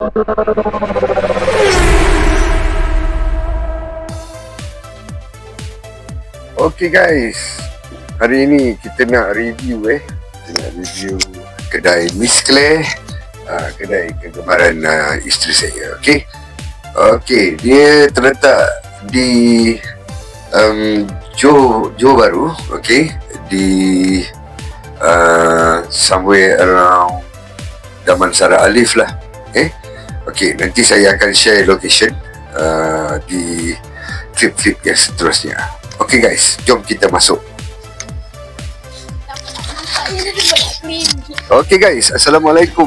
Okay guys, hari ini kita nak review kedai Miss Claire, kedai kegemaran isteri saya. Okay, dia terletak di Johor Bahru, di somewhere around Damansara Alif lah. Okay, nanti saya akan share location di klip-klip yang seterusnya. Okay guys, jom kita masuk. Okay guys, Assalamualaikum.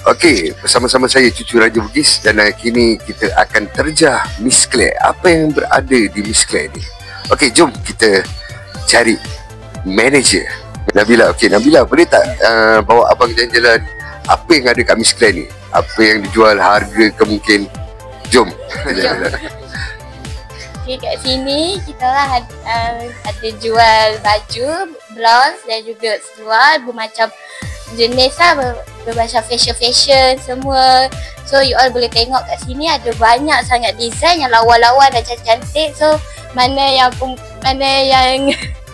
Okay, bersama-sama saya Cucu Raja Bugis, dan kini kita akan terjah Miss Claire. Apa yang berada di Miss Claire ni? Okay, jom kita cari manager Nabila. Okay, Nabila, boleh tak bawa abang jalan-jalan apa yang ada kat Miss Claire ni? Apa yang dijual, harga ke mungkin? Jom. Okay, kat sini kita lah ada jual baju, blouse dan juga seluar bermacam jenis lah, bermacam fashion semua. So you all boleh tengok kat sini ada banyak sangat design yang lawa-lawa dan cantik-cantik. So mana yang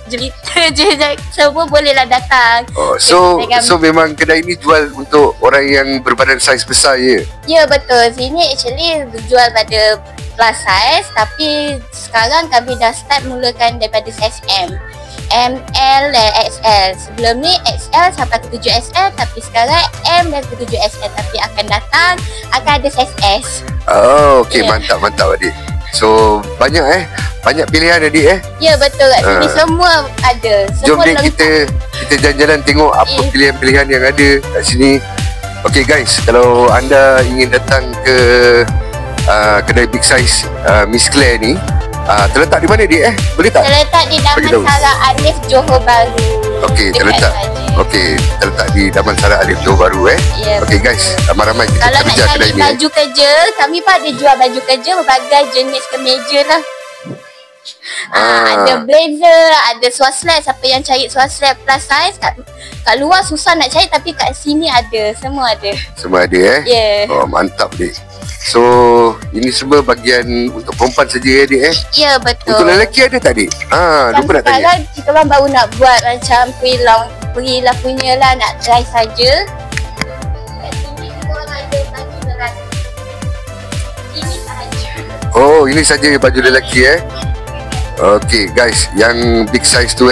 jelita je semua bolehlah datang. So memang kedai ni jual untuk orang yang berbadan saiz besar je? Ya, betul. Sini actually jual pada plus size, tapi sekarang kami dah start mulakan daripada saiz M, ML dan XL. Sebelum ni XL sampai ke 7XL, tapi sekarang M dan ke 7XL, tapi akan datang akan ada saiz S. Okay, mantap adik. So banyak pilihan adik. Ya, betul, kat sini semua ada. Jom dek kita jalan-jalan tengok apa pilihan-pilihan yang ada kat sini. Okay guys, kalau anda ingin datang ke kedai big size Miss Claire ni, terletak di mana dia? Boleh tak? Terletak di Damansara Alif, Johor Bahru. Okey, terletak di Damansara Alif, Johor Bahru. Yeah, okey guys, ramai-ramai kita kalau kerja kedai ni. Kalau nak baju kerja, kami pun ada jual baju kerja berbagai jenis kemeja lah. Ada blazer, ada swaslap. Siapa yang cari swaslap plus size kat luar susah nak cari, tapi kat sini ada, semua ada. Semua ada Yeah. Oh, mantap dek. So, ini semua bagian untuk perempuan saja dek Ya, betul. Untuk lelaki ada tak dek? Lupa nak tanya. Sekarang kita orang baru nak buat macam pre-launch punya lah, nak try saja. Kat sini kita orang ada baju lelaki. Ini sahaja. Oh, ini saja baju lelaki Okay guys, yang big size tu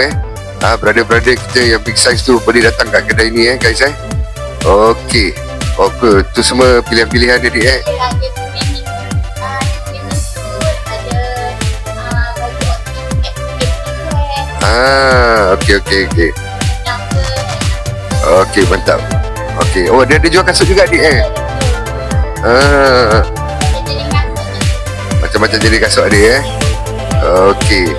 brother-brother kita yang big size tu boleh datang kat kedai ni guys Okay. Okay, tu semua pilihan-pilihan dia Ada swimming suit, ada baju Okay. Okay, mantap. Okay, oh dia ada jual kasut juga adik macam-macam jenis kasut adik Okay.